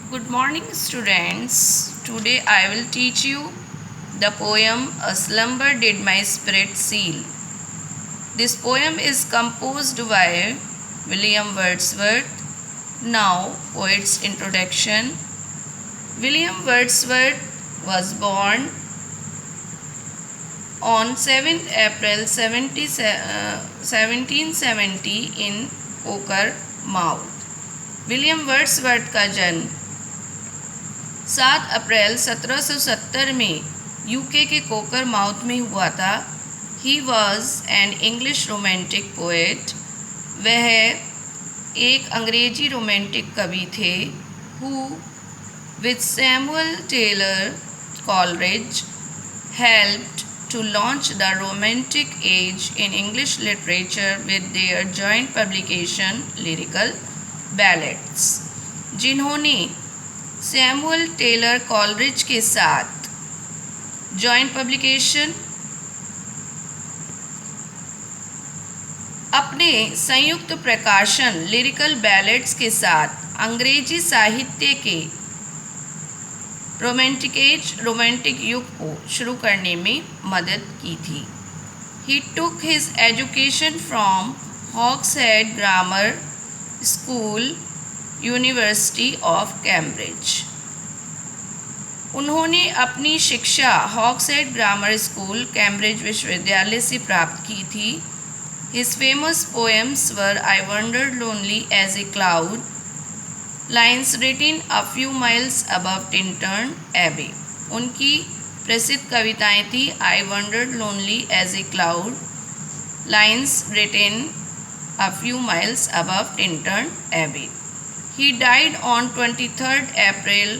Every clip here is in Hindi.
Good morning, students. Today I will teach you the poem A Slumber Did My Spirit Seal. This poem is composed by William Wordsworth. Now, poet's introduction. William Wordsworth was born on 7th April 1770 in Cockermouth. William Wordsworth का जन्म 7 अप्रैल 1770 में यूके के कोकरमाउथ में हुआ था. He was an English romantic poet. वह एक अंग्रेजी रोमांटिक कवि थे. Who with Samuel Taylor Coleridge helped to launch the Romantic Age in English literature with their joint publication Lyrical Ballads. जिन्होंने सैमुअल टेलर कॉलरिज के साथ जॉइंट पब्लिकेशन अपने संयुक्त प्रकाशन लिरिकल बैलेड्स के साथ अंग्रेजी साहित्य के रोमांटिक युग को शुरू करने में मदद की थी. He took his education from Hawkshead grammar school university of Cambridge. उन्होंने अपनी शिक्षा हॉक्सहेड ग्रामर स्कूल कैम्ब्रिज विश्वविद्यालय से प्राप्त की थी. His famous poems were I wandered lonely as a cloud, lines written a few miles above Tintern Abbey. उनकी प्रसिद्ध कविताएं थी I wandered lonely as a cloud, lines written a few miles above Tintern Abbey. He died on 23rd April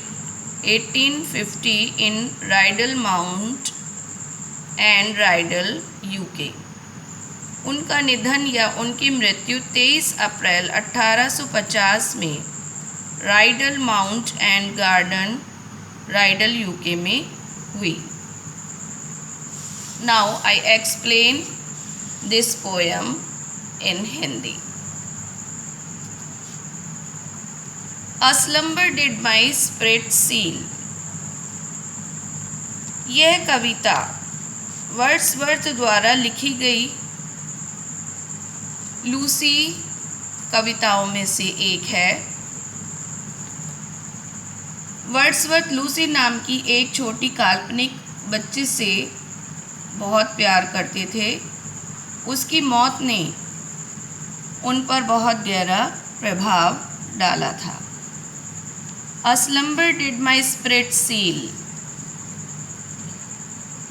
1850 in Rydal Mount and Rydal, UK. उनका निधन या उनकी मृत्यु 23 अप्रैल 1850 में Rydal mount and garden, Rydal, UK में हुई. Now I explain this poem in Hindi. A slumber did my spirit seal. यह कविता वर्ड्सवर्थ द्वारा लिखी गई लूसी कविताओं में से एक है. वर्ड्सवर्थ लूसी नाम की एक छोटी काल्पनिक बच्ची से बहुत प्यार करते थे. उसकी मौत ने उन पर बहुत गहरा प्रभाव डाला था. A slumber did my spirit seal.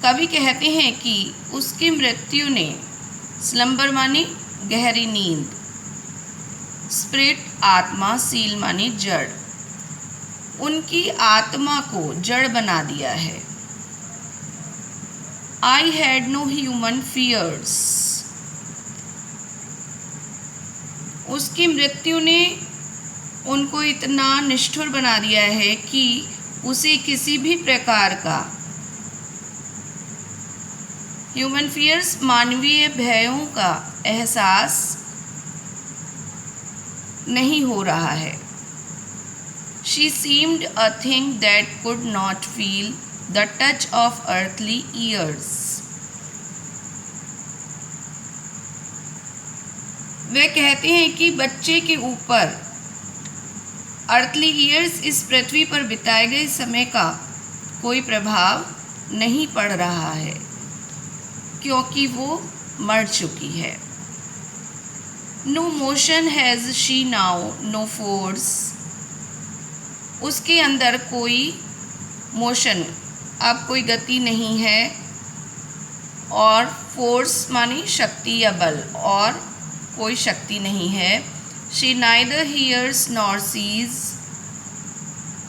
कवि कहते हैं कि उसकी मृत्यु ने, स्लम्बर माने गहरी नींद, स्पिरिट आत्मा, सील माने जड़, उनकी आत्मा को जड़ बना दिया है. I had no human fears. उसकी मृत्यु ने उनको इतना निष्ठुर बना दिया है कि उसे किसी भी प्रकार का ह्यूमन फियर्स, मानवीय भयों का एहसास नहीं हो रहा है. She seemed a thing that could not feel the touch of earthly years. वे कहते हैं कि बच्चे के ऊपर अर्थली ईयर्स, इस पृथ्वी पर बिताए गए समय का कोई प्रभाव नहीं पड़ रहा है क्योंकि वो मर चुकी है. No motion has she now, no force. उसके अंदर कोई मोशन, अब कोई गति नहीं है, और फोर्स मानी शक्ति या बल, और कोई शक्ति नहीं है. She neither hears nor sees.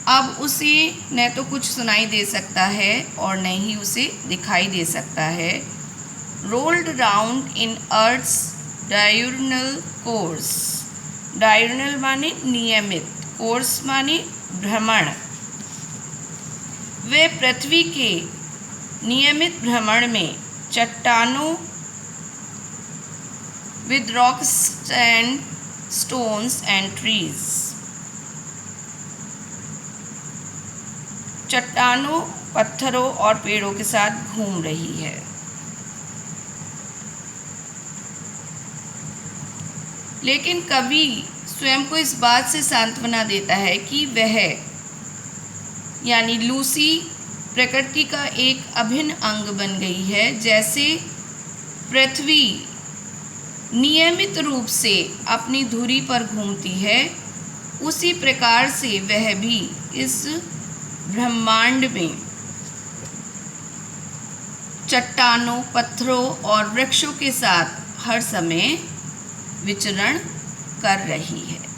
अब उसे न तो कुछ सुनाई दे सकता है और न ही उसे दिखाई दे सकता है. Rolled round in Earth's diurnal course. Diurnal माने नियमित, कोर्स माने भ्रमण. वे पृथ्वी के नियमित भ्रमण में चट्टानों, with rocks and stones and trees. चट्टानों, पत्थरों और पेड़ों के साथ घूम रही है। लेकिन कवि स्वयं को इस बात से सांत्वना देता है कि वह यानी लूसी प्रकृति का एक अभिन्न अंग बन गई है। जैसे पृथ्वी नियमित रूप से अपनी धुरी पर घूमती है, उसी प्रकार से वह भी इस ब्रह्मांड में चट्टानों, पत्थरों और वृक्षों के साथ हर समय विचरण कर रही है।